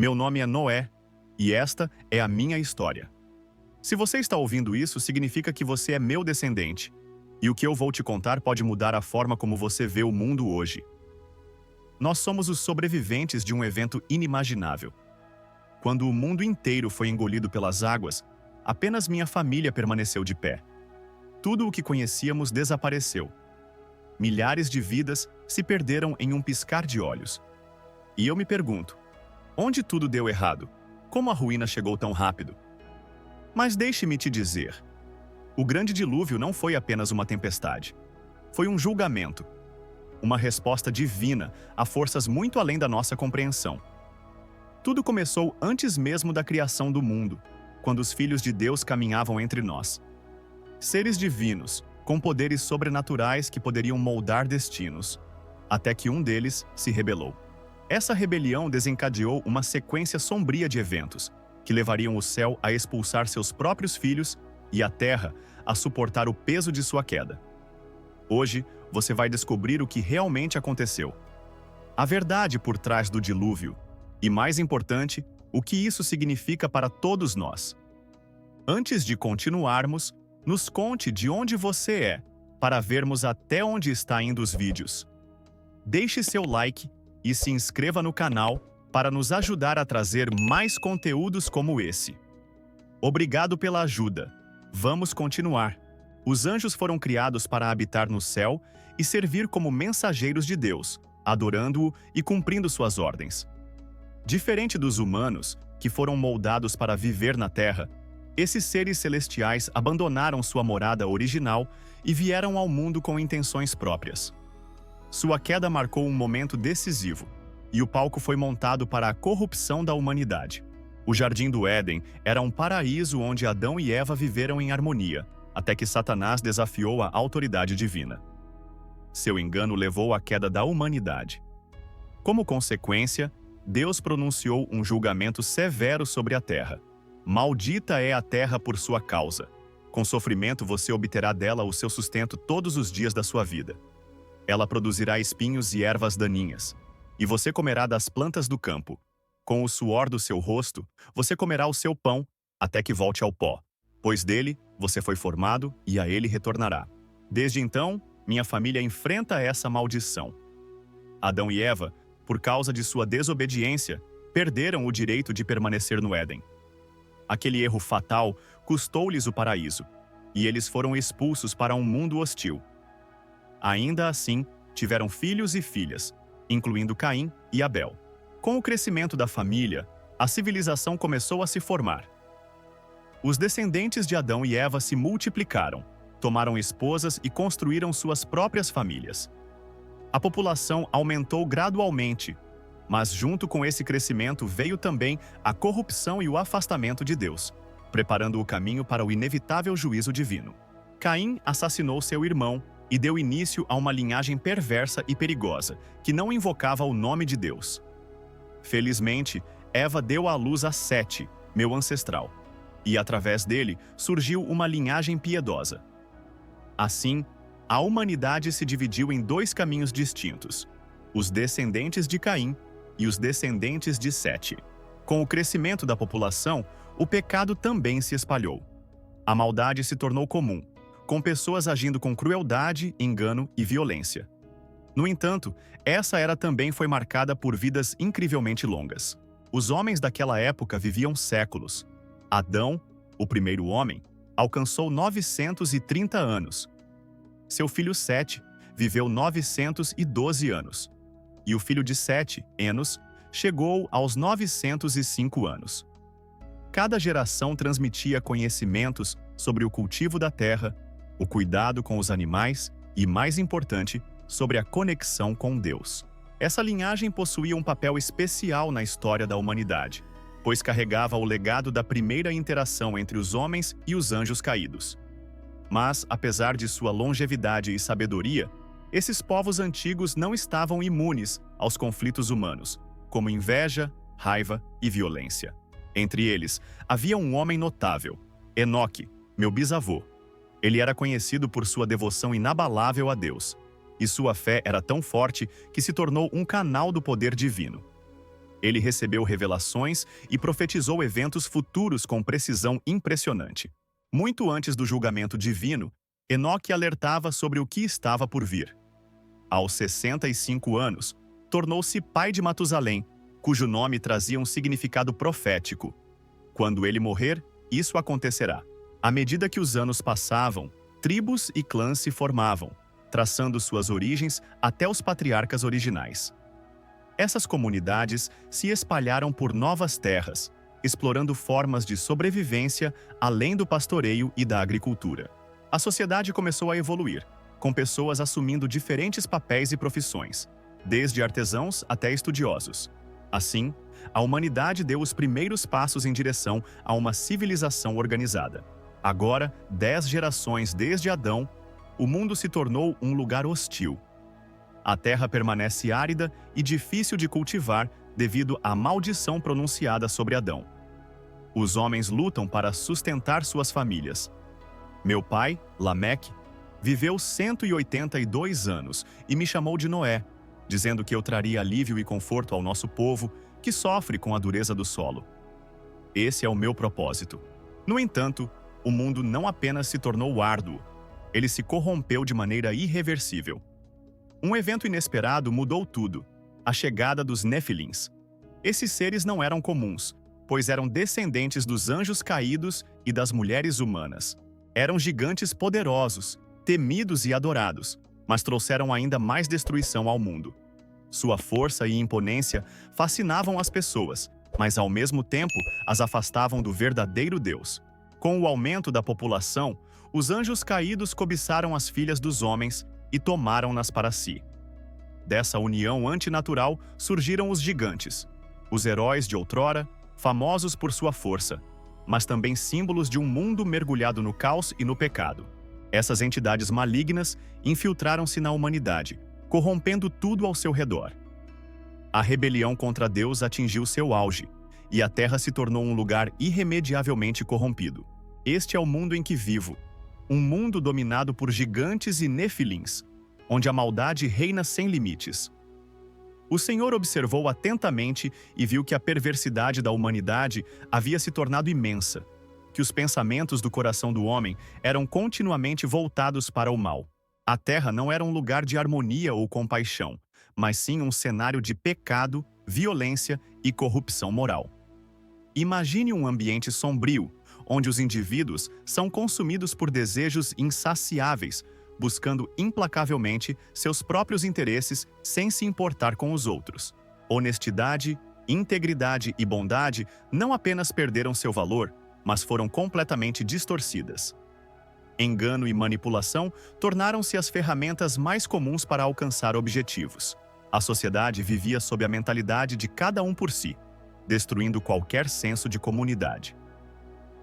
Meu nome é Noé, e esta é a minha história. Se você está ouvindo isso, significa que você é meu descendente, e o que eu vou te contar pode mudar a forma como você vê o mundo hoje. Nós somos os sobreviventes de um evento inimaginável. Quando o mundo inteiro foi engolido pelas águas, apenas minha família permaneceu de pé. Tudo o que conhecíamos desapareceu. Milhares de vidas se perderam em um piscar de olhos. E eu me pergunto, onde tudo deu errado? Como a ruína chegou tão rápido? Mas deixe-me te dizer, o grande dilúvio não foi apenas uma tempestade. Foi um julgamento. Uma resposta divina a forças muito além da nossa compreensão. Tudo começou antes mesmo da criação do mundo, quando os filhos de Deus caminhavam entre nós. Seres divinos, com poderes sobrenaturais que poderiam moldar destinos, até que um deles se rebelou. Essa rebelião desencadeou uma sequência sombria de eventos, que levariam o céu a expulsar seus próprios filhos e a terra a suportar o peso de sua queda. Hoje, você vai descobrir o que realmente aconteceu. A verdade por trás do dilúvio. E mais importante, o que isso significa para todos nós. Antes de continuarmos, nos conte de onde você é, para vermos até onde está indo os vídeos. Deixe seu like e se inscreva no canal para nos ajudar a trazer mais conteúdos como esse. Obrigado pela ajuda. Vamos continuar. Os anjos foram criados para habitar no céu e servir como mensageiros de Deus, adorando-o e cumprindo suas ordens. Diferente dos humanos, que foram moldados para viver na terra, esses seres celestiais abandonaram sua morada original e vieram ao mundo com intenções próprias. Sua queda marcou um momento decisivo, e o palco foi montado para a corrupção da humanidade. O Jardim do Éden era um paraíso onde Adão e Eva viveram em harmonia, até que Satanás desafiou a autoridade divina. Seu engano levou à queda da humanidade. Como consequência, Deus pronunciou um julgamento severo sobre a terra. Maldita é a terra por sua causa. Com sofrimento você obterá dela o seu sustento todos os dias da sua vida. Ela produzirá espinhos e ervas daninhas, e você comerá das plantas do campo. Com o suor do seu rosto, você comerá o seu pão, até que volte ao pó, pois dele você foi formado e a ele retornará. Desde então, minha família enfrenta essa maldição. Adão e Eva, por causa de sua desobediência, perderam o direito de permanecer no Éden. Aquele erro fatal custou-lhes o paraíso, e eles foram expulsos para um mundo hostil. Ainda assim, tiveram filhos e filhas, incluindo Caim e Abel. Com o crescimento da família, a civilização começou a se formar. Os descendentes de Adão e Eva se multiplicaram, tomaram esposas e construíram suas próprias famílias. A população aumentou gradualmente, mas junto com esse crescimento veio também a corrupção e o afastamento de Deus, preparando o caminho para o inevitável juízo divino. Caim assassinou seu irmão e deu início a uma linhagem perversa e perigosa, que não invocava o nome de Deus. Felizmente, Eva deu à luz a Sete, meu ancestral, e através dele surgiu uma linhagem piedosa. Assim, a humanidade se dividiu em dois caminhos distintos, os descendentes de Caim e os descendentes de Sete. Com o crescimento da população, o pecado também se espalhou. A maldade se tornou comum, com pessoas agindo com crueldade, engano e violência. No entanto, essa era também foi marcada por vidas incrivelmente longas. Os homens daquela época viviam séculos. Adão, o primeiro homem, alcançou 930 anos. Seu filho Sete viveu 912 anos. E o filho de Sete, Enos, chegou aos 905 anos. Cada geração transmitia conhecimentos sobre o cultivo da terra, o cuidado com os animais e, mais importante, sobre a conexão com Deus. Essa linhagem possuía um papel especial na história da humanidade, pois carregava o legado da primeira interação entre os homens e os anjos caídos. Mas, apesar de sua longevidade e sabedoria, esses povos antigos não estavam imunes aos conflitos humanos, como inveja, raiva e violência. Entre eles, havia um homem notável, Enoque, meu bisavô. Ele era conhecido por sua devoção inabalável a Deus, e sua fé era tão forte que se tornou um canal do poder divino. Ele recebeu revelações e profetizou eventos futuros com precisão impressionante. Muito antes do julgamento divino, Enoque alertava sobre o que estava por vir. Aos 65 anos, tornou-se pai de Matusalém, cujo nome trazia um significado profético. Quando ele morrer, isso acontecerá. À medida que os anos passavam, tribos e clãs se formavam, traçando suas origens até os patriarcas originais. Essas comunidades se espalharam por novas terras, explorando formas de sobrevivência além do pastoreio e da agricultura. A sociedade começou a evoluir, com pessoas assumindo diferentes papéis e profissões, desde artesãos até estudiosos. Assim, a humanidade deu os primeiros passos em direção a uma civilização organizada. Agora, 10 gerações desde Adão, o mundo se tornou um lugar hostil. A terra permanece árida e difícil de cultivar devido à maldição pronunciada sobre Adão. Os homens lutam para sustentar suas famílias. Meu pai, Lameque, viveu 182 anos e me chamou de Noé, dizendo que eu traria alívio e conforto ao nosso povo, que sofre com a dureza do solo. Esse é o meu propósito. No entanto, o mundo não apenas se tornou árduo, ele se corrompeu de maneira irreversível. Um evento inesperado mudou tudo: a chegada dos Nefilins. Esses seres não eram comuns, pois eram descendentes dos anjos caídos e das mulheres humanas. Eram gigantes poderosos, temidos e adorados, mas trouxeram ainda mais destruição ao mundo. Sua força e imponência fascinavam as pessoas, mas ao mesmo tempo as afastavam do verdadeiro Deus. Com o aumento da população, os anjos caídos cobiçaram as filhas dos homens e tomaram-nas para si. Dessa união antinatural surgiram os gigantes, os heróis de outrora, famosos por sua força, mas também símbolos de um mundo mergulhado no caos e no pecado. Essas entidades malignas infiltraram-se na humanidade, corrompendo tudo ao seu redor. A rebelião contra Deus atingiu seu auge, e a terra se tornou um lugar irremediavelmente corrompido. Este é o mundo em que vivo, um mundo dominado por gigantes e nefilins, onde a maldade reina sem limites. O Senhor observou atentamente e viu que a perversidade da humanidade havia se tornado imensa, que os pensamentos do coração do homem eram continuamente voltados para o mal. A terra não era um lugar de harmonia ou compaixão, mas sim um cenário de pecado, violência e corrupção moral. Imagine um ambiente sombrio, onde os indivíduos são consumidos por desejos insaciáveis, buscando implacavelmente seus próprios interesses sem se importar com os outros. Honestidade, integridade e bondade não apenas perderam seu valor, mas foram completamente distorcidas. Engano e manipulação tornaram-se as ferramentas mais comuns para alcançar objetivos. A sociedade vivia sob a mentalidade de cada um por si, destruindo qualquer senso de comunidade.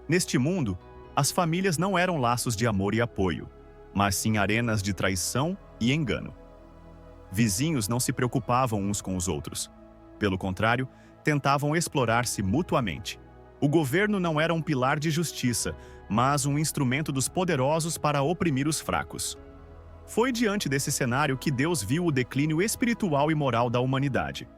Neste mundo, as famílias não eram laços de amor e apoio, mas sim arenas de traição e engano. Vizinhos não se preocupavam uns com os outros. Pelo contrário, tentavam explorar-se mutuamente. O governo não era um pilar de justiça, mas um instrumento dos poderosos para oprimir os fracos. Foi diante desse cenário que Deus viu o declínio espiritual e moral da humanidade.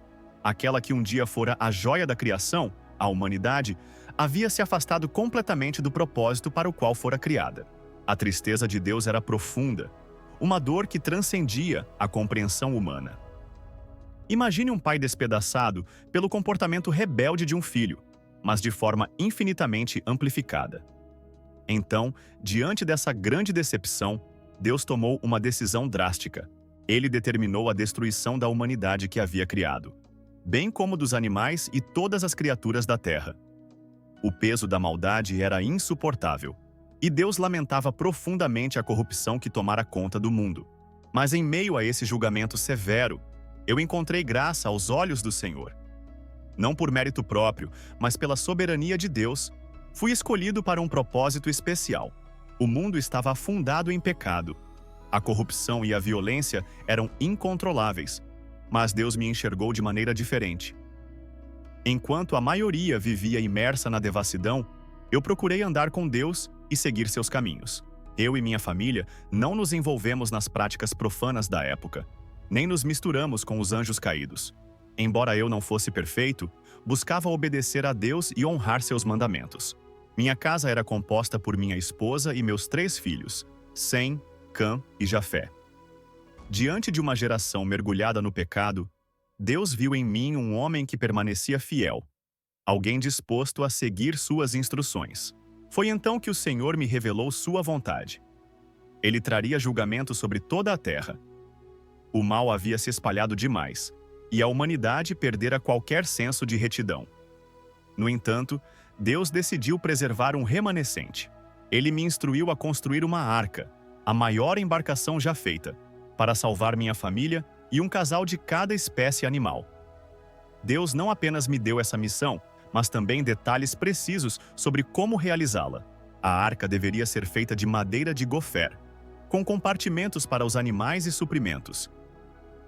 Aquela que um dia fora a joia da criação, a humanidade, havia se afastado completamente do propósito para o qual fora criada. A tristeza de Deus era profunda, uma dor que transcendia a compreensão humana. Imagine um pai despedaçado pelo comportamento rebelde de um filho, mas de forma infinitamente amplificada. Então, diante dessa grande decepção, Deus tomou uma decisão drástica. Ele determinou a destruição da humanidade que havia criado, bem como dos animais e todas as criaturas da terra. O peso da maldade era insuportável, e Deus lamentava profundamente a corrupção que tomara conta do mundo. Mas em meio a esse julgamento severo, eu encontrei graça aos olhos do Senhor. Não por mérito próprio, mas pela soberania de Deus, fui escolhido para um propósito especial. O mundo estava afundado em pecado. A corrupção e a violência eram incontroláveis, mas Deus me enxergou de maneira diferente. Enquanto a maioria vivia imersa na devassidão, eu procurei andar com Deus e seguir seus caminhos. Eu e minha família não nos envolvemos nas práticas profanas da época, nem nos misturamos com os anjos caídos. Embora eu não fosse perfeito, buscava obedecer a Deus e honrar seus mandamentos. Minha casa era composta por minha esposa e meus 3 filhos, Sem, Cã e Jafé. Diante de uma geração mergulhada no pecado, Deus viu em mim um homem que permanecia fiel, alguém disposto a seguir suas instruções. Foi então que o Senhor me revelou sua vontade. Ele traria julgamento sobre toda a terra. O mal havia se espalhado demais, e a humanidade perdera qualquer senso de retidão. No entanto, Deus decidiu preservar um remanescente. Ele me instruiu a construir uma arca, a maior embarcação já feita, para salvar minha família e um casal de cada espécie animal. Deus não apenas me deu essa missão, mas também detalhes precisos sobre como realizá-la. A arca deveria ser feita de madeira de gofer, com compartimentos para os animais e suprimentos.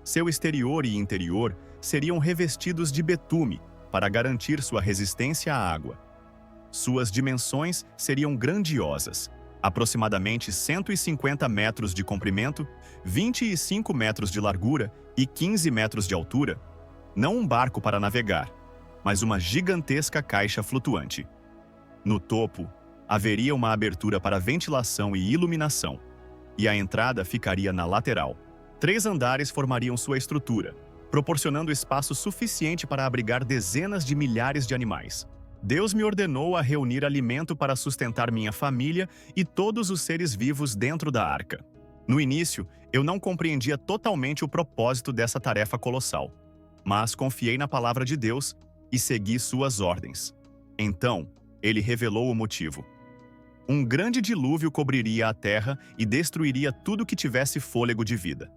Seu exterior e interior seriam revestidos de betume para garantir sua resistência à água. Suas dimensões seriam grandiosas, aproximadamente 150 metros de comprimento, 25 metros de largura e 15 metros de altura. Não um barco para navegar, mas uma gigantesca caixa flutuante. No topo, haveria uma abertura para ventilação e iluminação, e a entrada ficaria na lateral. 3 andares formariam sua estrutura, proporcionando espaço suficiente para abrigar dezenas de milhares de animais. Deus me ordenou a reunir alimento para sustentar minha família e todos os seres vivos dentro da arca. No início, eu não compreendia totalmente o propósito dessa tarefa colossal, mas confiei na palavra de Deus e segui suas ordens. Então, ele revelou o motivo. Um grande dilúvio cobriria a terra e destruiria tudo que tivesse fôlego de vida.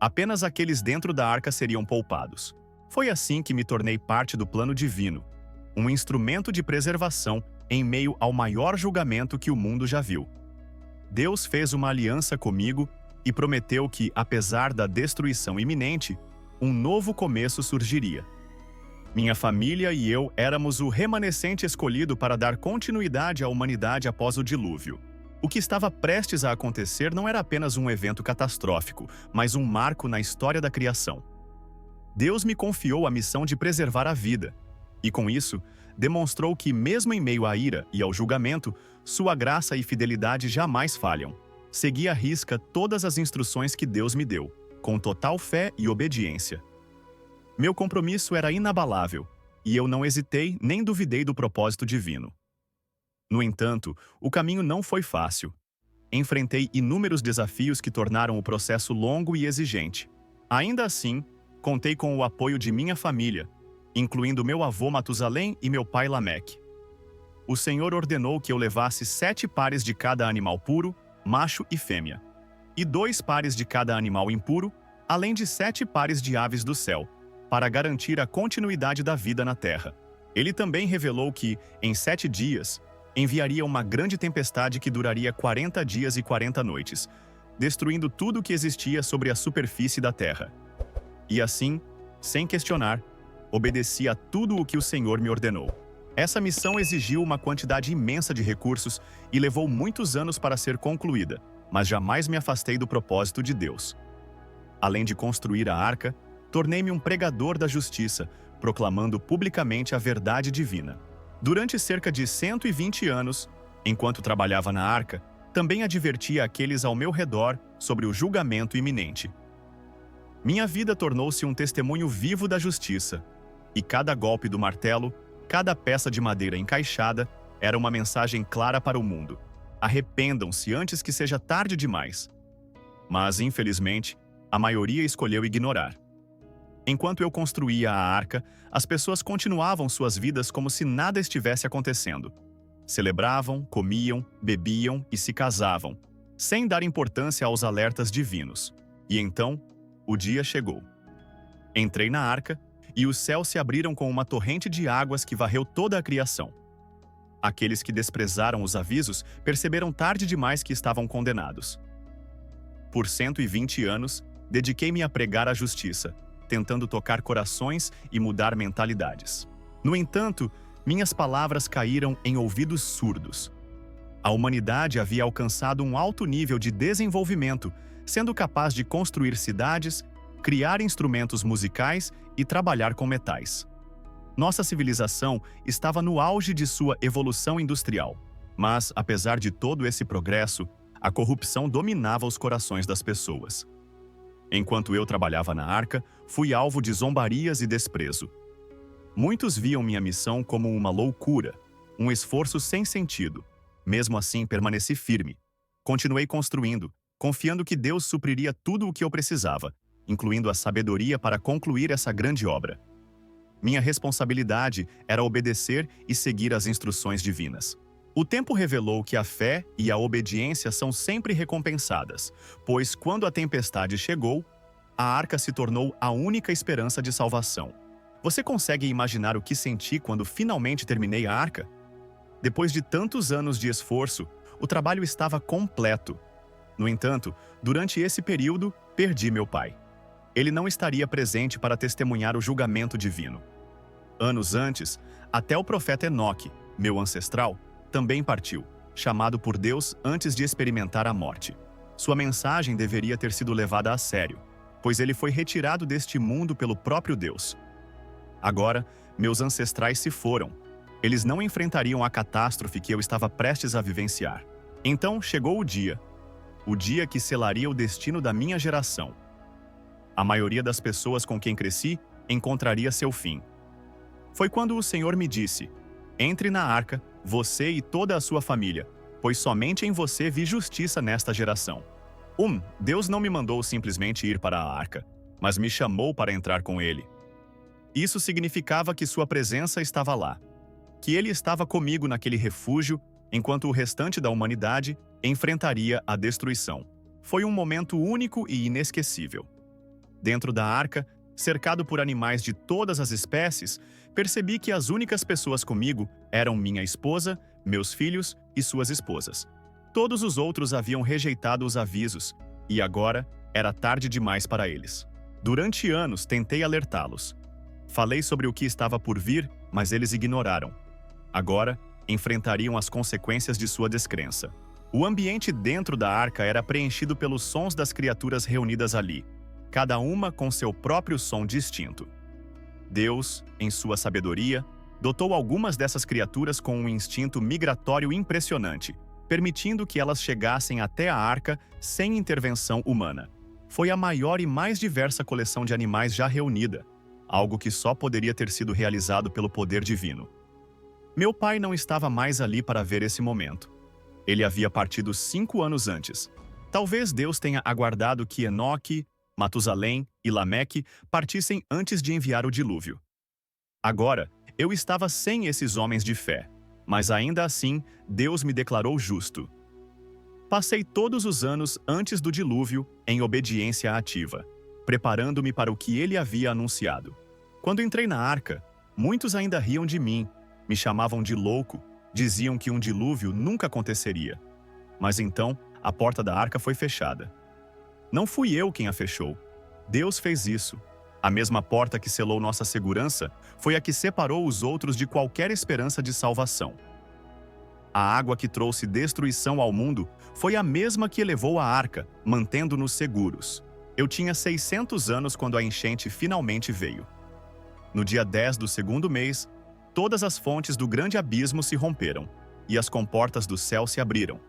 Apenas aqueles dentro da arca seriam poupados. Foi assim que me tornei parte do plano divino, um instrumento de preservação em meio ao maior julgamento que o mundo já viu. Deus fez uma aliança comigo e prometeu que, apesar da destruição iminente, um novo começo surgiria. Minha família e eu éramos o remanescente escolhido para dar continuidade à humanidade após o dilúvio. O que estava prestes a acontecer não era apenas um evento catastrófico, mas um marco na história da criação. Deus me confiou a missão de preservar a vida, e com isso, demonstrou que, mesmo em meio à ira e ao julgamento, sua graça e fidelidade jamais falham. Segui à risca todas as instruções que Deus me deu, com total fé e obediência. Meu compromisso era inabalável, e eu não hesitei nem duvidei do propósito divino. No entanto, o caminho não foi fácil. Enfrentei inúmeros desafios que tornaram o processo longo e exigente. Ainda assim, contei com o apoio de minha família, incluindo meu avô Matusalém e meu pai Lameque. O Senhor ordenou que eu levasse 7 pares de cada animal puro, macho e fêmea, e 2 pares de cada animal impuro, além de 7 pares de aves do céu, para garantir a continuidade da vida na terra. Ele também revelou que, em 7 dias, enviaria uma grande tempestade que duraria 40 dias e 40 noites, destruindo tudo o que existia sobre a superfície da terra. E assim, sem questionar, obedeci a tudo o que o Senhor me ordenou. Essa missão exigiu uma quantidade imensa de recursos e levou muitos anos para ser concluída, mas jamais me afastei do propósito de Deus. Além de construir a arca, tornei-me um pregador da justiça, proclamando publicamente a verdade divina. Durante cerca de 120 anos, enquanto trabalhava na arca, também advertia aqueles ao meu redor sobre o julgamento iminente. Minha vida tornou-se um testemunho vivo da justiça, e cada golpe do martelo, cada peça de madeira encaixada, era uma mensagem clara para o mundo. Arrependam-se antes que seja tarde demais. Mas, infelizmente, a maioria escolheu ignorar. Enquanto eu construía a arca, as pessoas continuavam suas vidas como se nada estivesse acontecendo. Celebravam, comiam, bebiam e se casavam, sem dar importância aos alertas divinos. E então, o dia chegou. Entrei na arca, e os céus se abriram com uma torrente de águas que varreu toda a criação. Aqueles que desprezaram os avisos perceberam tarde demais que estavam condenados. Por 120 anos, dediquei-me a pregar a justiça, tentando tocar corações e mudar mentalidades. No entanto, minhas palavras caíram em ouvidos surdos. A humanidade havia alcançado um alto nível de desenvolvimento, sendo capaz de construir cidades, criar instrumentos musicais e trabalhar com metais. Nossa civilização estava no auge de sua evolução industrial, mas, apesar de todo esse progresso, a corrupção dominava os corações das pessoas. Enquanto eu trabalhava na arca, fui alvo de zombarias e desprezo. Muitos viam minha missão como uma loucura, um esforço sem sentido. Mesmo assim, permaneci firme. Continuei construindo, confiando que Deus supriria tudo o que eu precisava, incluindo a sabedoria para concluir essa grande obra. Minha responsabilidade era obedecer e seguir as instruções divinas. O tempo revelou que a fé e a obediência são sempre recompensadas, pois quando a tempestade chegou, a arca se tornou a única esperança de salvação. Você consegue imaginar o que senti quando finalmente terminei a arca? Depois de tantos anos de esforço, o trabalho estava completo. No entanto, durante esse período, perdi meu pai. Ele não estaria presente para testemunhar o julgamento divino. Anos antes, até o profeta Enoque, meu ancestral, também partiu, chamado por Deus antes de experimentar a morte. Sua mensagem deveria ter sido levada a sério, pois ele foi retirado deste mundo pelo próprio Deus. Agora, meus ancestrais se foram. Eles não enfrentariam a catástrofe que eu estava prestes a vivenciar. Então chegou o dia que selaria o destino da minha geração. A maioria das pessoas com quem cresci encontraria seu fim. Foi quando o Senhor me disse: entre na arca, você e toda a sua família, pois somente em você vi justiça nesta geração. Deus não me mandou simplesmente ir para a arca, mas me chamou para entrar com ele. Isso significava que sua presença estava lá, que ele estava comigo naquele refúgio, enquanto o restante da humanidade enfrentaria a destruição. Foi um momento único e inesquecível. Dentro da arca, cercado por animais de todas as espécies, percebi que as únicas pessoas comigo eram minha esposa, meus filhos e suas esposas. Todos os outros haviam rejeitado os avisos, e agora era tarde demais para eles. Durante anos tentei alertá-los. Falei sobre o que estava por vir, mas eles ignoraram. Agora, enfrentariam as consequências de sua descrença. O ambiente dentro da arca era preenchido pelos sons das criaturas reunidas ali, cada uma com seu próprio som distinto. Deus, em sua sabedoria, dotou algumas dessas criaturas com um instinto migratório impressionante, permitindo que elas chegassem até a arca sem intervenção humana. Foi a maior e mais diversa coleção de animais já reunida, algo que só poderia ter sido realizado pelo poder divino. Meu pai não estava mais ali para ver esse momento. Ele havia partido 5 anos antes. Talvez Deus tenha aguardado que Enoque, Matusalém e Lameque partissem antes de enviar o dilúvio. Agora, eu estava sem esses homens de fé, mas ainda assim, Deus me declarou justo. Passei todos os anos antes do dilúvio em obediência ativa, preparando-me para o que ele havia anunciado. Quando entrei na arca, muitos ainda riam de mim, me chamavam de louco, diziam que um dilúvio nunca aconteceria. Mas então, a porta da arca foi fechada. Não fui eu quem a fechou. Deus fez isso. A mesma porta que selou nossa segurança foi a que separou os outros de qualquer esperança de salvação. A água que trouxe destruição ao mundo foi a mesma que elevou a arca, mantendo-nos seguros. Eu tinha 600 anos quando a enchente finalmente veio. No dia 10 do segundo mês, todas as fontes do grande abismo se romperam, e as comportas do céu se abriram.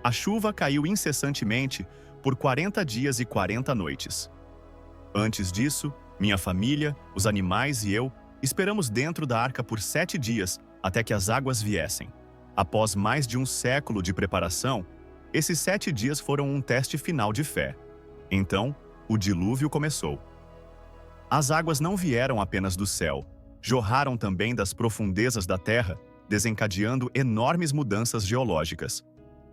A chuva caiu incessantemente por 40 dias e 40 noites. Antes disso, minha família, os animais e eu esperamos dentro da arca por 7 dias até que as águas viessem. Após mais de um século de preparação, esses 7 dias foram um teste final de fé. Então, o dilúvio começou. As águas não vieram apenas do céu, jorraram também das profundezas da terra, desencadeando enormes mudanças geológicas.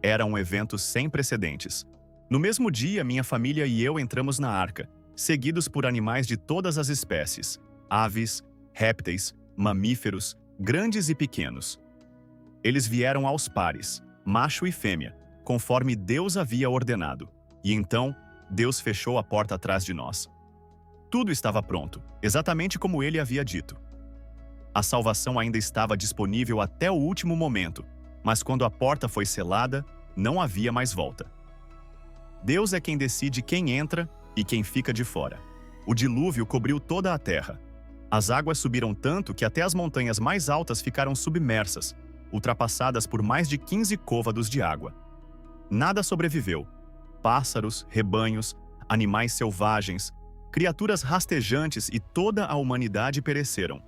Era um evento sem precedentes. No mesmo dia, minha família e eu entramos na arca, seguidos por animais de todas as espécies, aves, répteis, mamíferos, grandes e pequenos. Eles vieram aos pares, macho e fêmea, conforme Deus havia ordenado. E então, Deus fechou a porta atrás de nós. Tudo estava pronto, exatamente como ele havia dito. A salvação ainda estava disponível até o último momento, mas quando a porta foi selada, não havia mais volta. Deus é quem decide quem entra e quem fica de fora. O dilúvio cobriu toda a terra. As águas subiram tanto que até as montanhas mais altas ficaram submersas, ultrapassadas por mais de 15 côvados de água. Nada sobreviveu. Pássaros, rebanhos, animais selvagens, criaturas rastejantes e toda a humanidade pereceram.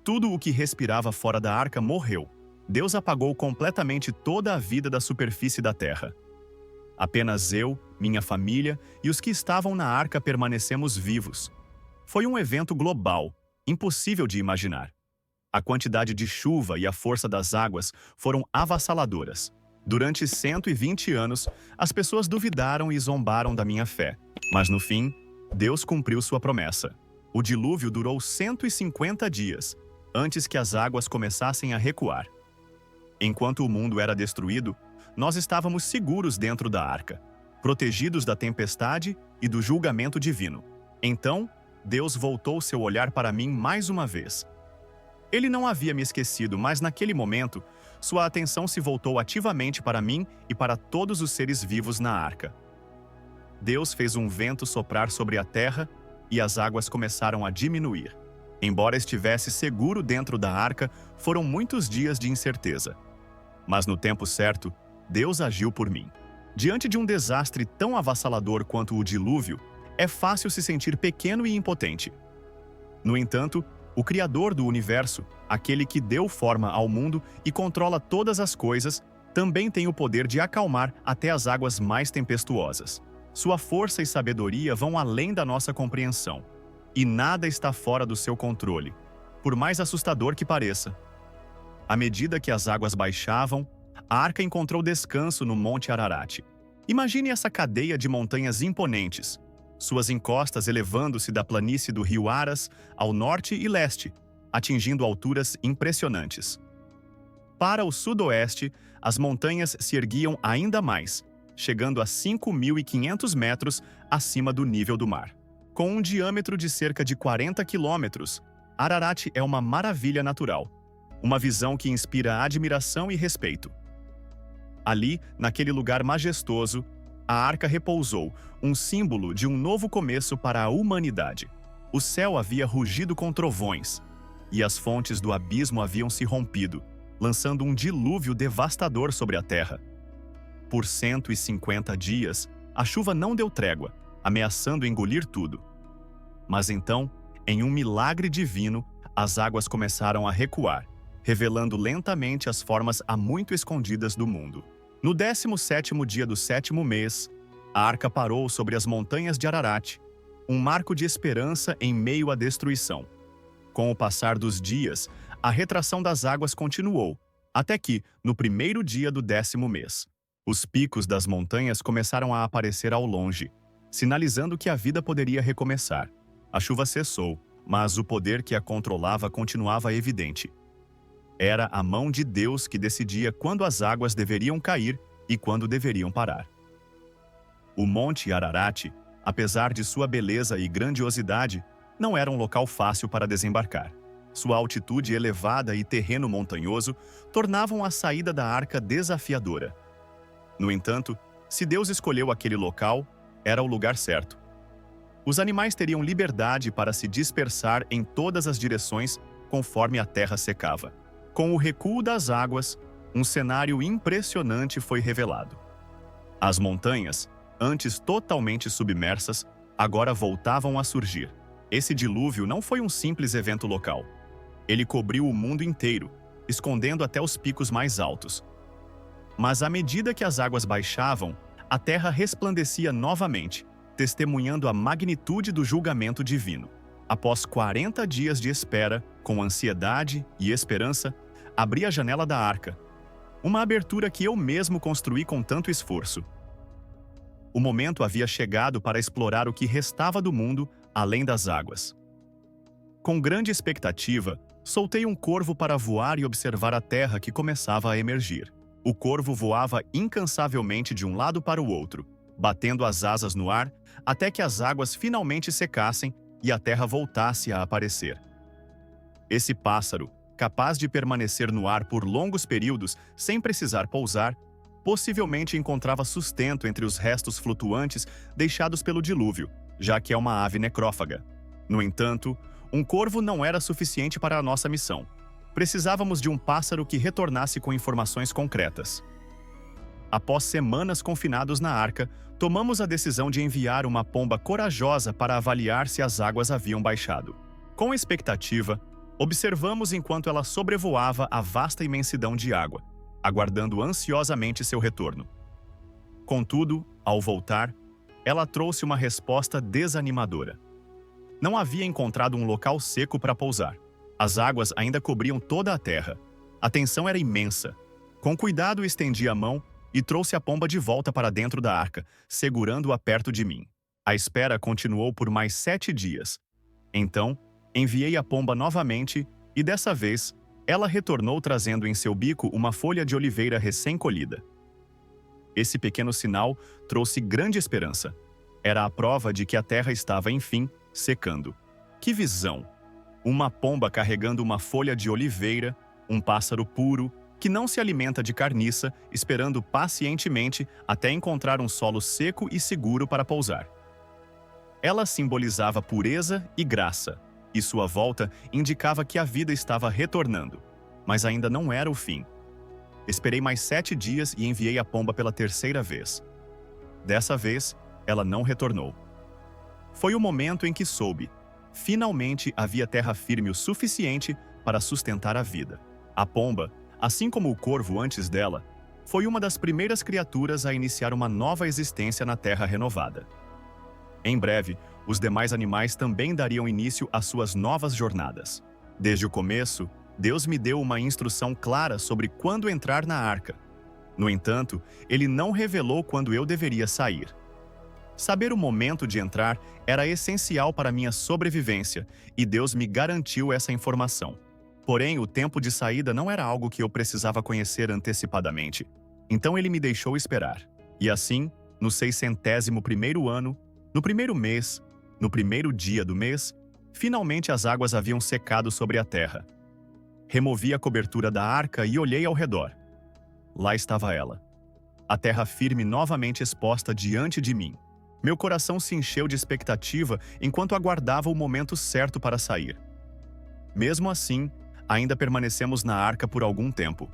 Tudo o que respirava fora da arca morreu. Deus apagou completamente toda a vida da superfície da terra. Apenas eu, minha família e os que estavam na arca permanecemos vivos. Foi um evento global, impossível de imaginar. A quantidade de chuva e a força das águas foram avassaladoras. Durante 120 anos, as pessoas duvidaram e zombaram da minha fé. Mas no fim, Deus cumpriu sua promessa. O dilúvio durou 150 dias, antes que as águas começassem a recuar. Enquanto o mundo era destruído, nós estávamos seguros dentro da arca, protegidos da tempestade e do julgamento divino. Então, Deus voltou seu olhar para mim mais uma vez. Ele não havia me esquecido, mas naquele momento, sua atenção se voltou ativamente para mim e para todos os seres vivos na arca. Deus fez um vento soprar sobre a terra e as águas começaram a diminuir. Embora estivesse seguro dentro da arca, foram muitos dias de incerteza. Mas no tempo certo, Deus agiu por mim. Diante de um desastre tão avassalador quanto o dilúvio, é fácil se sentir pequeno e impotente. No entanto, o Criador do universo, aquele que deu forma ao mundo e controla todas as coisas, também tem o poder de acalmar até as águas mais tempestuosas. Sua força e sabedoria vão além da nossa compreensão, e nada está fora do seu controle, por mais assustador que pareça. À medida que as águas baixavam, a arca encontrou descanso no Monte Ararat. Imagine essa cadeia de montanhas imponentes, suas encostas elevando-se da planície do rio Aras ao norte e leste, atingindo alturas impressionantes. Para o sudoeste, as montanhas se erguiam ainda mais, chegando a 5.500 metros acima do nível do mar. Com um diâmetro de cerca de 40 quilômetros, Ararat é uma maravilha natural, uma visão que inspira admiração e respeito. Ali, naquele lugar majestoso, a arca repousou, um símbolo de um novo começo para a humanidade. O céu havia rugido com trovões, e as fontes do abismo haviam se rompido, lançando um dilúvio devastador sobre a terra. Por 150 dias, a chuva não deu trégua, ameaçando engolir tudo. Mas então, em um milagre divino, as águas começaram a recuar, revelando lentamente as formas há muito escondidas do mundo. No 17º dia do 7º mês, a arca parou sobre as montanhas de Ararat, um marco de esperança em meio à destruição. Com o passar dos dias, a retração das águas continuou, até que, no primeiro dia do 10º mês, os picos das montanhas começaram a aparecer ao longe, sinalizando que a vida poderia recomeçar. A chuva cessou, mas o poder que a controlava continuava evidente. Era a mão de Deus que decidia quando as águas deveriam cair e quando deveriam parar. O Monte Ararat, apesar de sua beleza e grandiosidade, não era um local fácil para desembarcar. Sua altitude elevada e terreno montanhoso tornavam a saída da arca desafiadora. No entanto, se Deus escolheu aquele local, era o lugar certo. Os animais teriam liberdade para se dispersar em todas as direções conforme a terra secava. Com o recuo das águas, um cenário impressionante foi revelado. As montanhas, antes totalmente submersas, agora voltavam a surgir. Esse dilúvio não foi um simples evento local. Ele cobriu o mundo inteiro, escondendo até os picos mais altos. Mas à medida que as águas baixavam, a terra resplandecia novamente, testemunhando a magnitude do julgamento divino. Após 40 dias de espera, com ansiedade e esperança, abri a janela da arca, uma abertura que eu mesmo construí com tanto esforço. O momento havia chegado para explorar o que restava do mundo além das águas. Com grande expectativa, soltei um corvo para voar e observar a terra que começava a emergir. O corvo voava incansavelmente de um lado para o outro, batendo as asas no ar até que as águas finalmente secassem e a terra voltasse a aparecer. Esse pássaro, capaz de permanecer no ar por longos períodos sem precisar pousar, possivelmente encontrava sustento entre os restos flutuantes deixados pelo dilúvio, já que é uma ave necrófaga. No entanto, um corvo não era suficiente para a nossa missão. Precisávamos de um pássaro que retornasse com informações concretas. Após semanas confinados na arca, tomamos a decisão de enviar uma pomba corajosa para avaliar se as águas haviam baixado. Com expectativa, observamos enquanto ela sobrevoava a vasta imensidão de água, aguardando ansiosamente seu retorno. Contudo, ao voltar, ela trouxe uma resposta desanimadora. Não havia encontrado um local seco para pousar. As águas ainda cobriam toda a terra. A tensão era imensa. Com cuidado, estendi a mão e trouxe a pomba de volta para dentro da arca, segurando-a perto de mim. A espera continuou por mais 7 dias. Então, enviei a pomba novamente e, dessa vez, ela retornou trazendo em seu bico uma folha de oliveira recém-colhida. Esse pequeno sinal trouxe grande esperança. Era a prova de que a terra estava, enfim, secando. Que visão! Uma pomba carregando uma folha de oliveira, um pássaro puro, que não se alimenta de carniça, esperando pacientemente até encontrar um solo seco e seguro para pousar. Ela simbolizava pureza e graça, e sua volta indicava que a vida estava retornando. Mas ainda não era o fim. Esperei mais 7 dias e enviei a pomba pela 3ª vez. Dessa vez, ela não retornou. Foi o momento em que soube. Finalmente havia terra firme o suficiente para sustentar a vida. A pomba, assim como o corvo antes dela, foi uma das primeiras criaturas a iniciar uma nova existência na terra renovada. Em breve, os demais animais também dariam início às suas novas jornadas. Desde o começo, Deus me deu uma instrução clara sobre quando entrar na arca. No entanto, Ele não revelou quando eu deveria sair. Saber o momento de entrar era essencial para minha sobrevivência, e Deus me garantiu essa informação. Porém, o tempo de saída não era algo que eu precisava conhecer antecipadamente. Então Ele me deixou esperar. E assim, no 601º ano, no primeiro mês, no primeiro dia do mês, finalmente as águas haviam secado sobre a terra. Removi a cobertura da arca e olhei ao redor. Lá estava ela. A terra firme novamente exposta diante de mim. Meu coração se encheu de expectativa enquanto aguardava o momento certo para sair. Mesmo assim, ainda permanecemos na arca por algum tempo.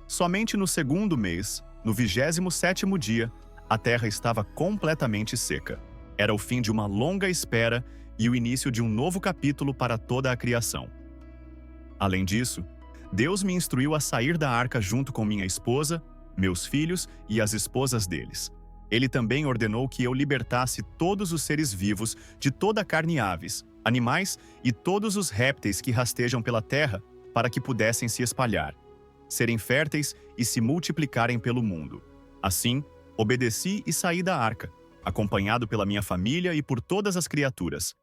Somente no 2º mês, no 27º dia, a terra estava completamente seca. Era o fim de uma longa espera e o início de um novo capítulo para toda a criação. Além disso, Deus me instruiu a sair da arca junto com minha esposa, meus filhos e as esposas deles. Ele também ordenou que eu libertasse todos os seres vivos de toda a carne e aves, animais e todos os répteis que rastejam pela terra para que pudessem se espalhar, serem férteis e se multiplicarem pelo mundo. Assim, obedeci e saí da arca, acompanhado pela minha família e por todas as criaturas.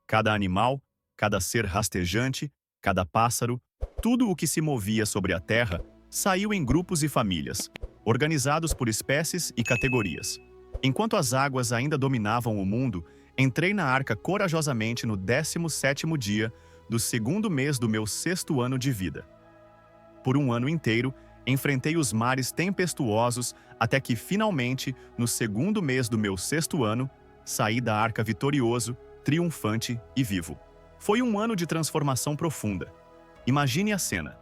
Cada animal, cada ser rastejante, cada pássaro, tudo o que se movia sobre a terra, saiu em grupos e famílias, organizados por espécies e categorias. Enquanto as águas ainda dominavam o mundo, entrei na arca corajosamente no 17º dia do 2º mês do meu 6º ano de vida. Por um ano inteiro, enfrentei os mares tempestuosos até que, finalmente, no 2º mês do meu 6º ano, saí da arca vitorioso, triunfante e vivo. Foi um ano de transformação profunda. Imagine a cena.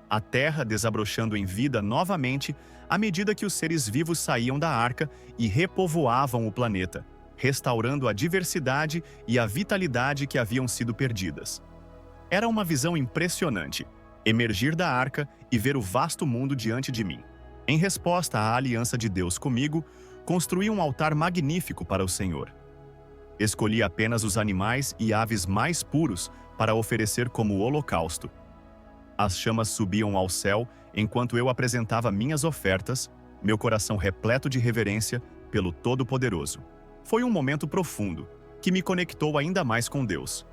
A terra desabrochando em vida novamente à medida que os seres vivos saíam da arca e repovoavam o planeta, restaurando a diversidade e a vitalidade que haviam sido perdidas. Era uma visão impressionante, emergir da arca e ver o vasto mundo diante de mim. Em resposta à aliança de Deus comigo, construí um altar magnífico para o Senhor. Escolhi apenas os animais e aves mais puros para oferecer como holocausto. As chamas subiam ao céu enquanto eu apresentava minhas ofertas, meu coração repleto de reverência pelo Todo-Poderoso. Foi um momento profundo, que me conectou ainda mais com Deus.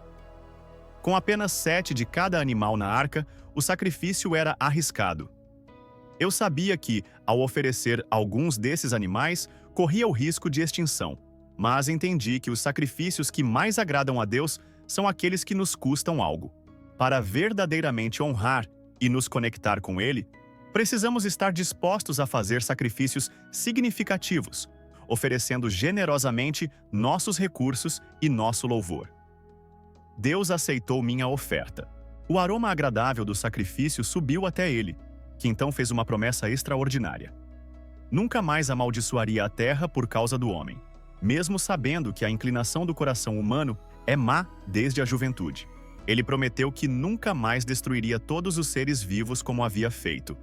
Com apenas 7 de cada animal na arca, o sacrifício era arriscado. Eu sabia que, ao oferecer alguns desses animais, corria o risco de extinção, mas entendi que os sacrifícios que mais agradam a Deus são aqueles que nos custam algo. Para verdadeiramente honrar e nos conectar com Ele, precisamos estar dispostos a fazer sacrifícios significativos, oferecendo generosamente nossos recursos e nosso louvor. Deus aceitou minha oferta. O aroma agradável do sacrifício subiu até ele, que então fez uma promessa extraordinária. Nunca mais amaldiçoaria a terra por causa do homem, mesmo sabendo que a inclinação do coração humano é má desde a juventude. Ele prometeu que nunca mais destruiria todos os seres vivos como havia feito,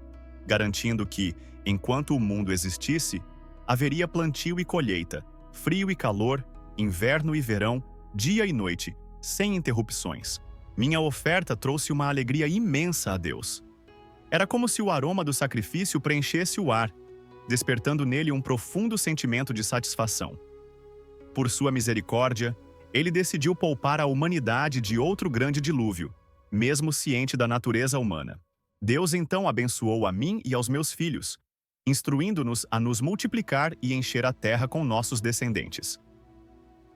garantindo que, enquanto o mundo existisse, haveria plantio e colheita, frio e calor, inverno e verão, dia e noite, sem interrupções. Minha oferta trouxe uma alegria imensa a Deus. Era como se o aroma do sacrifício preenchesse o ar, despertando nele um profundo sentimento de satisfação. Por sua misericórdia, ele decidiu poupar a humanidade de outro grande dilúvio, mesmo ciente da natureza humana. Deus então abençoou a mim e aos meus filhos, instruindo-nos a nos multiplicar e encher a terra com nossos descendentes.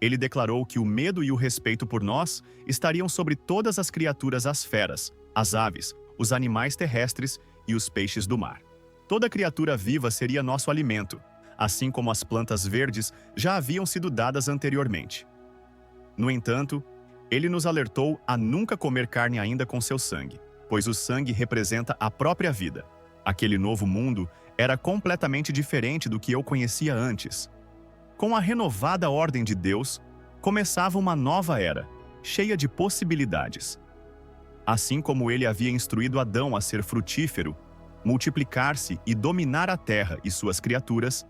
Ele declarou que o medo e o respeito por nós estariam sobre todas as criaturas, as feras, as aves, os animais terrestres e os peixes do mar. Toda criatura viva seria nosso alimento, assim como as plantas verdes já haviam sido dadas anteriormente. No entanto, ele nos alertou a nunca comer carne ainda com seu sangue, pois o sangue representa a própria vida. Aquele novo mundo era completamente diferente do que eu conhecia antes. Com a renovada ordem de Deus, começava uma nova era, cheia de possibilidades. Assim como ele havia instruído Adão a ser frutífero, multiplicar-se e dominar a terra e suas criaturas,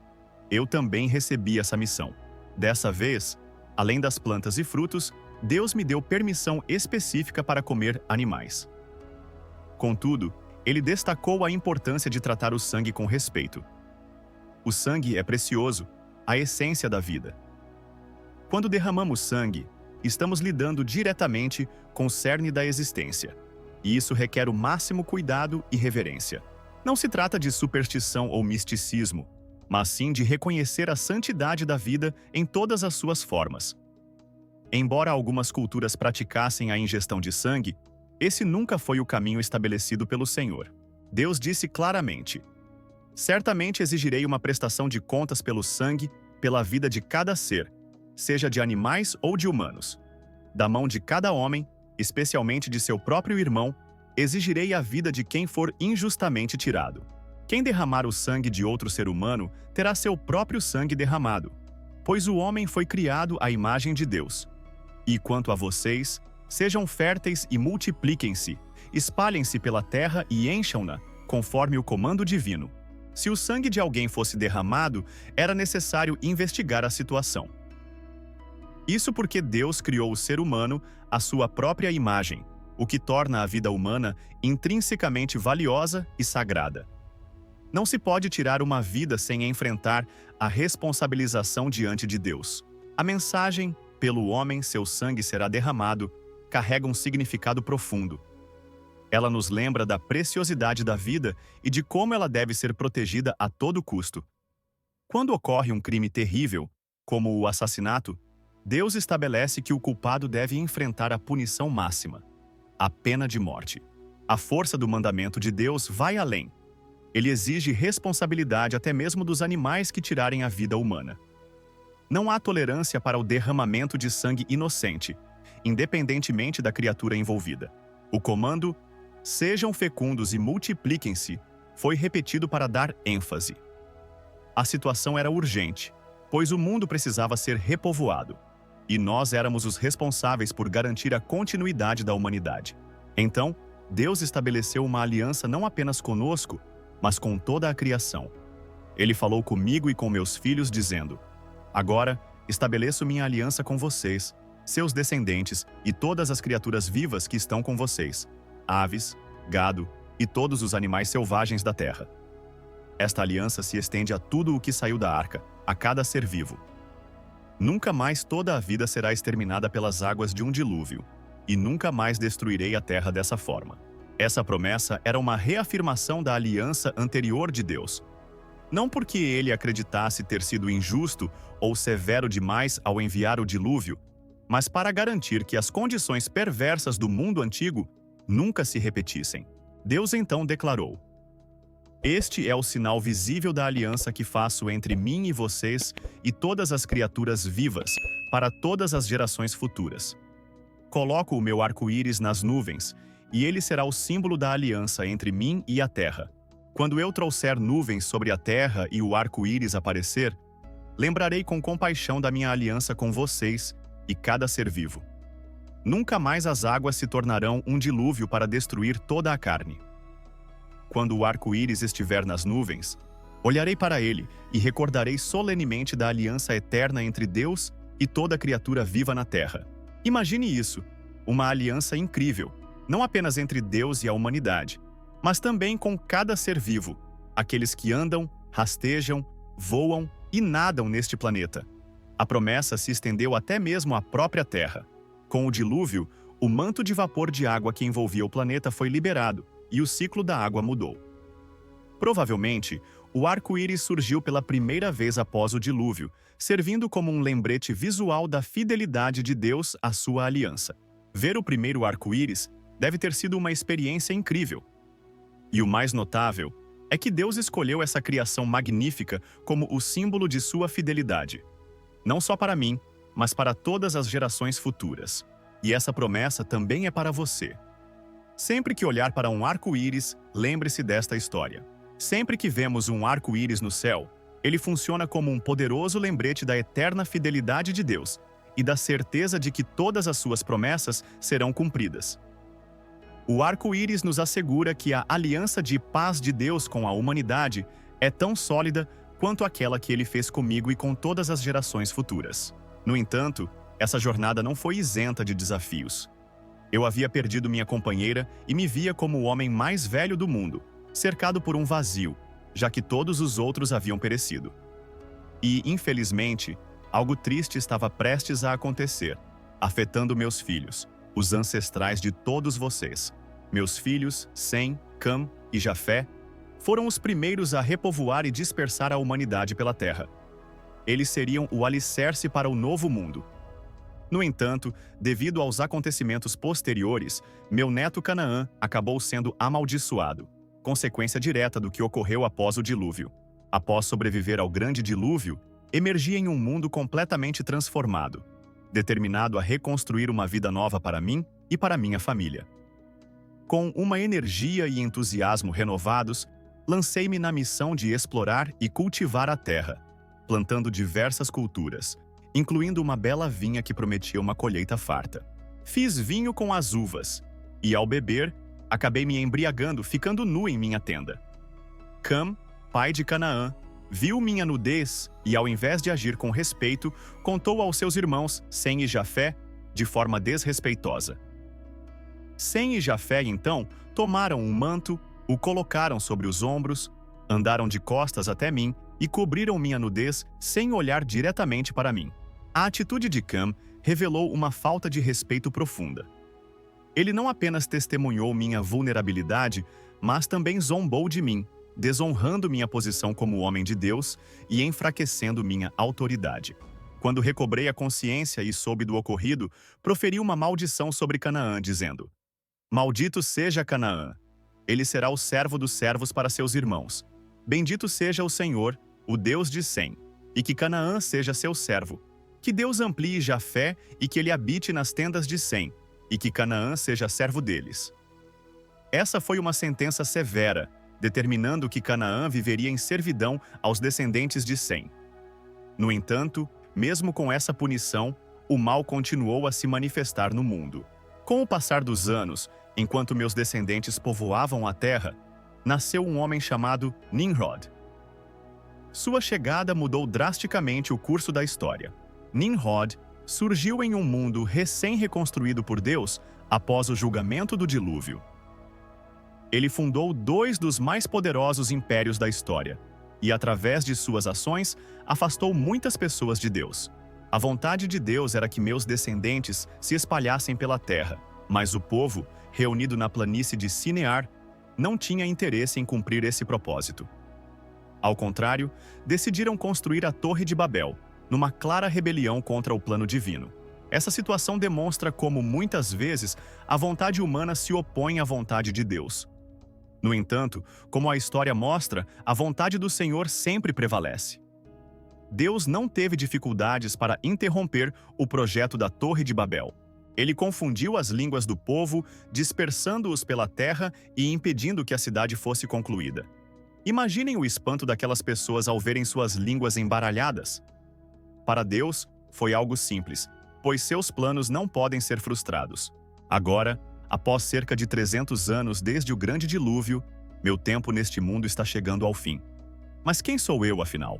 eu também recebi essa missão. Dessa vez, além das plantas e frutos, Deus me deu permissão específica para comer animais. Contudo, ele destacou a importância de tratar o sangue com respeito. O sangue é precioso, a essência da vida. Quando derramamos sangue, estamos lidando diretamente com o cerne da existência, e isso requer o máximo cuidado e reverência. Não se trata de superstição ou misticismo, mas sim de reconhecer a santidade da vida em todas as suas formas. Embora algumas culturas praticassem a ingestão de sangue, esse nunca foi o caminho estabelecido pelo Senhor. Deus disse claramente: certamente exigirei uma prestação de contas pelo sangue, pela vida de cada ser, seja de animais ou de humanos. Da mão de cada homem, especialmente de seu próprio irmão, exigirei a vida de quem for injustamente tirado. Quem derramar o sangue de outro ser humano terá seu próprio sangue derramado, pois o homem foi criado à imagem de Deus. E quanto a vocês, sejam férteis e multipliquem-se, espalhem-se pela terra e encham-na, conforme o comando divino. Se o sangue de alguém fosse derramado, era necessário investigar a situação. Isso porque Deus criou o ser humano à sua própria imagem, o que torna a vida humana intrinsecamente valiosa e sagrada. Não se pode tirar uma vida sem enfrentar a responsabilização diante de Deus. A mensagem, pelo homem seu sangue será derramado, carrega um significado profundo. Ela nos lembra da preciosidade da vida e de como ela deve ser protegida a todo custo. Quando ocorre um crime terrível, como o assassinato, Deus estabelece que o culpado deve enfrentar a punição máxima, a pena de morte. A força do mandamento de Deus vai além. Ele exige responsabilidade até mesmo dos animais que tirarem a vida humana. Não há tolerância para o derramamento de sangue inocente, independentemente da criatura envolvida. O comando, sejam fecundos e multipliquem-se, foi repetido para dar ênfase. A situação era urgente, pois o mundo precisava ser repovoado, e nós éramos os responsáveis por garantir a continuidade da humanidade. Então, Deus estabeleceu uma aliança não apenas conosco, mas com toda a criação. Ele falou comigo e com meus filhos, dizendo: agora, estabeleço minha aliança com vocês, seus descendentes e todas as criaturas vivas que estão com vocês, aves, gado e todos os animais selvagens da terra. Esta aliança se estende a tudo o que saiu da arca, a cada ser vivo. Nunca mais toda a vida será exterminada pelas águas de um dilúvio, e nunca mais destruirei a terra dessa forma. Essa promessa era uma reafirmação da aliança anterior de Deus. Não porque ele acreditasse ter sido injusto ou severo demais ao enviar o dilúvio, mas para garantir que as condições perversas do mundo antigo nunca se repetissem. Deus então declarou: Este é o sinal visível da aliança que faço entre mim e vocês e todas as criaturas vivas, para todas as gerações futuras. Coloco o meu arco-íris nas nuvens, e ele será o símbolo da aliança entre mim e a terra. Quando eu trouxer nuvens sobre a terra e o arco-íris aparecer, lembrarei com compaixão da minha aliança com vocês e cada ser vivo. Nunca mais as águas se tornarão um dilúvio para destruir toda a carne. Quando o arco-íris estiver nas nuvens, olharei para ele e recordarei solenemente da aliança eterna entre Deus e toda criatura viva na terra. Imagine isso, uma aliança incrível, não apenas entre Deus e a humanidade, mas também com cada ser vivo, aqueles que andam, rastejam, voam e nadam neste planeta. A promessa se estendeu até mesmo à própria Terra. Com o dilúvio, o manto de vapor de água que envolvia o planeta foi liberado e o ciclo da água mudou. Provavelmente, o arco-íris surgiu pela primeira vez após o dilúvio, servindo como um lembrete visual da fidelidade de Deus à sua aliança. Ver o primeiro arco-íris deve ter sido uma experiência incrível. E o mais notável é que Deus escolheu essa criação magnífica como o símbolo de sua fidelidade. Não só para mim, mas para todas as gerações futuras. E essa promessa também é para você. Sempre que olhar para um arco-íris, lembre-se desta história. Sempre que vemos um arco-íris no céu, ele funciona como um poderoso lembrete da eterna fidelidade de Deus e da certeza de que todas as suas promessas serão cumpridas. O arco-íris nos assegura que a aliança de paz de Deus com a humanidade é tão sólida quanto aquela que ele fez comigo e com todas as gerações futuras. No entanto, essa jornada não foi isenta de desafios. Eu havia perdido minha companheira e me via como o homem mais velho do mundo, cercado por um vazio, já que todos os outros haviam perecido. E, infelizmente, algo triste estava prestes a acontecer, afetando meus filhos, os ancestrais de todos vocês. Meus filhos, Sem, Cam e Jafé, foram os primeiros a repovoar e dispersar a humanidade pela terra. Eles seriam o alicerce para o novo mundo. No entanto, devido aos acontecimentos posteriores, meu neto Canaã acabou sendo amaldiçoado, consequência direta do que ocorreu após o dilúvio. Após sobreviver ao grande dilúvio, emergi em um mundo completamente transformado, determinado a reconstruir uma vida nova para mim e para minha família. Com uma energia e entusiasmo renovados, lancei-me na missão de explorar e cultivar a terra, plantando diversas culturas, incluindo uma bela vinha que prometia uma colheita farta. Fiz vinho com as uvas, e ao beber, acabei me embriagando, ficando nu em minha tenda. Cam, pai de Canaã, viu minha nudez e, ao invés de agir com respeito, contou aos seus irmãos, Sem e Jafé, de forma desrespeitosa. Sem e Jafé, então, tomaram um manto, o colocaram sobre os ombros, andaram de costas até mim e cobriram minha nudez sem olhar diretamente para mim. A atitude de Cam revelou uma falta de respeito profunda. Ele não apenas testemunhou minha vulnerabilidade, mas também zombou de mim, desonrando minha posição como homem de Deus e enfraquecendo minha autoridade. Quando recobrei a consciência e soube do ocorrido, proferi uma maldição sobre Canaã, dizendo: Maldito seja Canaã! Ele será o servo dos servos para seus irmãos. Bendito seja o Senhor, o Deus de Sem, e que Canaã seja seu servo. Que Deus amplie Jafé e que ele habite nas tendas de Sem, e que Canaã seja servo deles. Essa foi uma sentença severa, determinando que Canaã viveria em servidão aos descendentes de Sem. No entanto, mesmo com essa punição, o mal continuou a se manifestar no mundo. Com o passar dos anos, enquanto meus descendentes povoavam a terra, nasceu um homem chamado Nimrod. Sua chegada mudou drasticamente o curso da história. Nimrod surgiu em um mundo recém-reconstruído por Deus após o julgamento do dilúvio. Ele fundou dois dos mais poderosos impérios da história e, através de suas ações, afastou muitas pessoas de Deus. A vontade de Deus era que meus descendentes se espalhassem pela terra, mas o povo, reunido na planície de Sinear, não tinha interesse em cumprir esse propósito. Ao contrário, decidiram construir a Torre de Babel, numa clara rebelião contra o plano divino. Essa situação demonstra como, muitas vezes, a vontade humana se opõe à vontade de Deus. No entanto, como a história mostra, a vontade do Senhor sempre prevalece. Deus não teve dificuldades para interromper o projeto da Torre de Babel. Ele confundiu as línguas do povo, dispersando-os pela terra e impedindo que a cidade fosse concluída. Imaginem o espanto daquelas pessoas ao verem suas línguas embaralhadas. Para Deus, foi algo simples, pois seus planos não podem ser frustrados. Agora, após cerca de 300 anos desde o grande dilúvio, meu tempo neste mundo está chegando ao fim. Mas quem sou eu, afinal?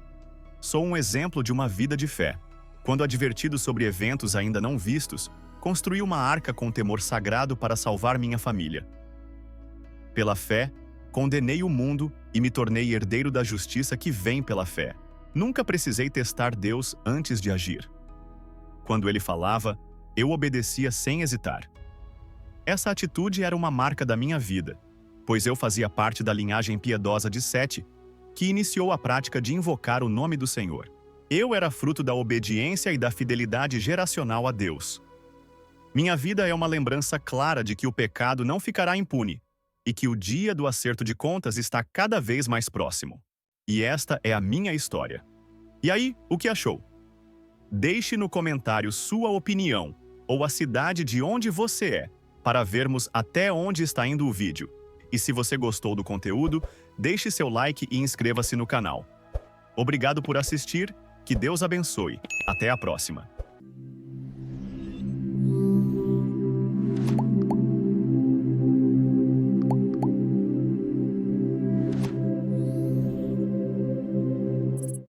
Sou um exemplo de uma vida de fé. Quando advertido sobre eventos ainda não vistos, construí uma arca com temor sagrado para salvar minha família. Pela fé, condenei o mundo e me tornei herdeiro da justiça que vem pela fé. Nunca precisei testar Deus antes de agir. Quando ele falava, eu obedecia sem hesitar. Essa atitude era uma marca da minha vida, pois eu fazia parte da linhagem piedosa de Sete, que iniciou a prática de invocar o nome do Senhor. Eu era fruto da obediência e da fidelidade geracional a Deus. Minha vida é uma lembrança clara de que o pecado não ficará impune e que o dia do acerto de contas está cada vez mais próximo. E esta é a minha história. E aí, o que achou? Deixe no comentário sua opinião ou a cidade de onde você é, para vermos até onde está indo o vídeo. E se você gostou do conteúdo, deixe seu like e inscreva-se no canal. Obrigado por assistir, que Deus abençoe. Até a próxima.